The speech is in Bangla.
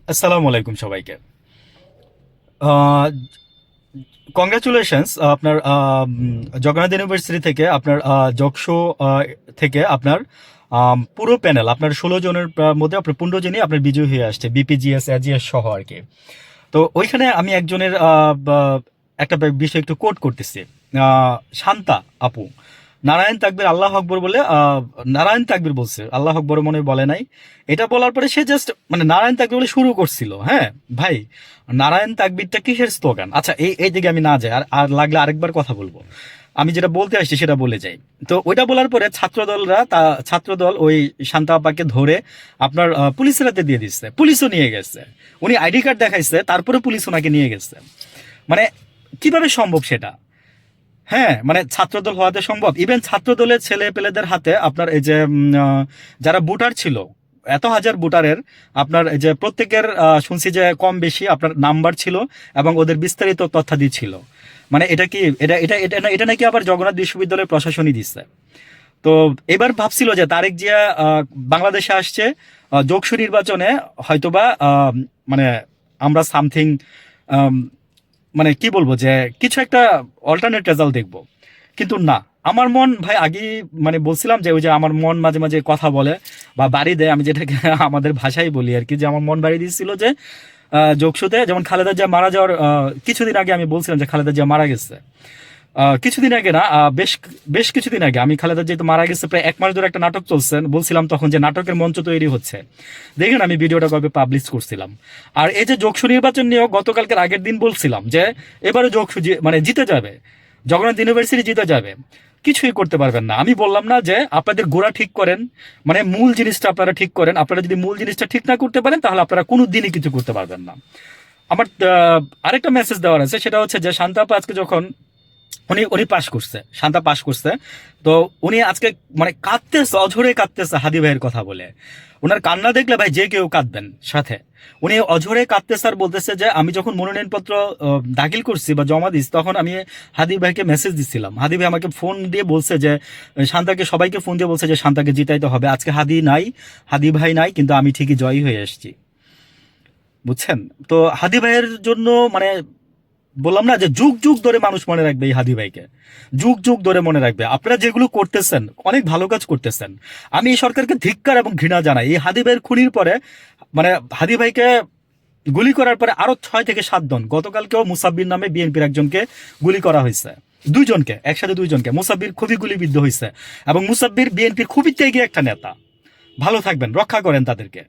আসসালামু আলাইকুম সবাইকে। কংগ্রাচুলেশনস আপনার জগন্নাথ ইউনিভার্সিটি থেকে আপনার জকশো থেকে আপনার পুরো প্যানেল আপনার 16 জনের মধ্যে আপনার 15 জনই আপনার বিজয়ী হয়ে আসছে, বিপিজিএস এজিএস সহ আর কি। তো ওইখানে আমি একজনের একটা বিষয় একটু কোট করতেছি। শান্তা আপু নারায়ণ তাকবীর আল্লাহ আকবর বলে নারায়ণ তাকবীর বলছে, আল্লাহ আকবর মনে হয় বলে নাই। এটা বলার পরে সে জাস্ট মানে নারায়ণ তাকবীর বলে শুরু করছিল। হ্যাঁ ভাই, নারায়ণ তাকবীরটা কিসের স্লোগান? আচ্ছা, এই এই দিকে আমি না যাই, আর আর লাগলে আরেকবার কথা বলবো। আমি যেটা বলতে আসছি সেটা বলে যাই। তো ওইটা বলার পরে ছাত্রদল ওই শান্তা আপাকে ধরে আপনার পুলিশের হাতে দিয়ে দিচ্ছে, পুলিশও নিয়ে গেছে। উনি আইডি কার্ড দেখাইছে, তারপরে পুলিশ ওনাকে নিয়ে গেছে। মানে কিভাবে সম্ভব সেটা? হ্যাঁ, মানে ছাত্রদল হওয়াতে সম্ভব। ইভেন ছাত্রদলের ছেলে পেলেদের হাতে আপনার এই যে যারা ভোটার ছিল, এত হাজার ভোটারের আপনার এই যে প্রত্যেকের শুনছি যে কম বেশি আপনার নাম্বার ছিল এবং ওদের বিস্তারিত তথ্যাদি ছিল। মানে এটা কি এটা এটা এটা এটা নাকি আবার জগন্নাথ বিশ্ববিদ্যালয়ের প্রশাসনই দিচ্ছে। তো এবার ভাবছিল যে তারেক জিয়া বাংলাদেশে আসছে, যোগসু নির্বাচনে হয়তোবা মানে আমরা সামথিং মানে কি বলবো যে কিছু একটা অল্টারনেট রেজাল্ট দেখবো। কিন্তু না, আমার মন ভাই আগেই মানে বলছিলাম যে ওই যে আমার মন মাঝে মাঝে কথা বলে বা বাড়ি দেয়, আমি যেটাকে আমাদের ভাষায় বলি আর কি, যে আমার মন বাড়ি দিয়েছিল যে যোগসুতে যেমন খালেদা জিয়া মারা যাওয়ার কিছুদিন আগে আমি বলছিলাম যে খালেদা জিয়া মারা গেছে। কিছুদিন আগে না, বেশ বেশ কিছুদিন আগে আমি খালেদা যেহেতু মারা গেছে প্রায় 1 মাস ধরে একটা নাটক চলছে, বলছিলাম তখন যে নাটকের মঞ্চ তৈরি হচ্ছে। দেখেন আমি ভিডিওটা কবে পাবলিশ করছিলাম। আর এই যে যোগসু নির্বাচন নিয়েও গতকালকের আগের দিন বলছিলাম যে এবারে যোগসু মানে জিতে যাবে, জগন্নাথ ইউনিভার্সিটি জিতে যাবে। কিছুই করতে পারবেন না। আমি বললাম না যে আপনাদের গোড়া ঠিক করেন, মানে মূল জিনিসটা আপনারা ঠিক করেন। আপনারা যদি মূল জিনিসটা ঠিক না করতে পারেন তাহলে আপনারা কোনো দিনই কিছু করতে পারবেন না। আমার আরেকটা মেসেজ দেওয়ার আছে, সেটা হচ্ছে যে শান্তাপা আজকে যখন উনি উনি পাশ করছে, শান্তা পাশ করছে, তো উনি আজকে মানে কাঁদতেছে, অঝরে কাঁদতেছে হাদি ভাইয়ের কথা বলে। ওনার কান্না দেখলে ভাই যে কেউ কাঁদবেন সাথে। উনি অঝরে কাঁদতেছে আর বলতেছে যে আমি যখন মনোনয়নপত্র দাখিল করছি বা জমা দিচ্ছি তখন আমি হাদি ভাইকে মেসেজ দিচ্ছিলাম। হাদি ভাই আমাকে ফোন দিয়ে বলছে যে শান্তাকে, সবাইকে ফোন দিয়ে বলছে যে শান্তাকে জিতাইতে হবে। আজকে হাদি নাই, হাদি ভাই নাই, কিন্তু আমি ঠিকই জয়ী হয়ে এসেছি। বুঝছেন? তো হাদি ভাইয়ের জন্য মানে বললাম না যে যুগ যুগ ধরে মানুষ মনে রাখবে এই হাদি ভাইকে, যুগ যুগ ধরে মনে রাখবে। আপনারা যেগুলো করতেছেন অনেক ভালো কাজ করতেছেন। আমি এই সরকারকে ধিক্কার এবং ঘৃণা জানাই। এই হাদি ভাইয়ের খুনির পরে মানে হাদি ভাইকে গুলি করার পরে আরো 6 থেকে 7 জন, গতকালকেও মুসাব্বির নামে বিএনপির একজনকে গুলি করা হয়েছে। 2 জনকে একসাথে, 2 জনকে। মুসাব্বির খুবই গুলিবিদ্ধ হয়েছে এবং মুসাব্বির বিএনপির খুবই ত্যাগী একটা নেতা। ভালো থাকবেন, রক্ষা করেন তাদেরকে।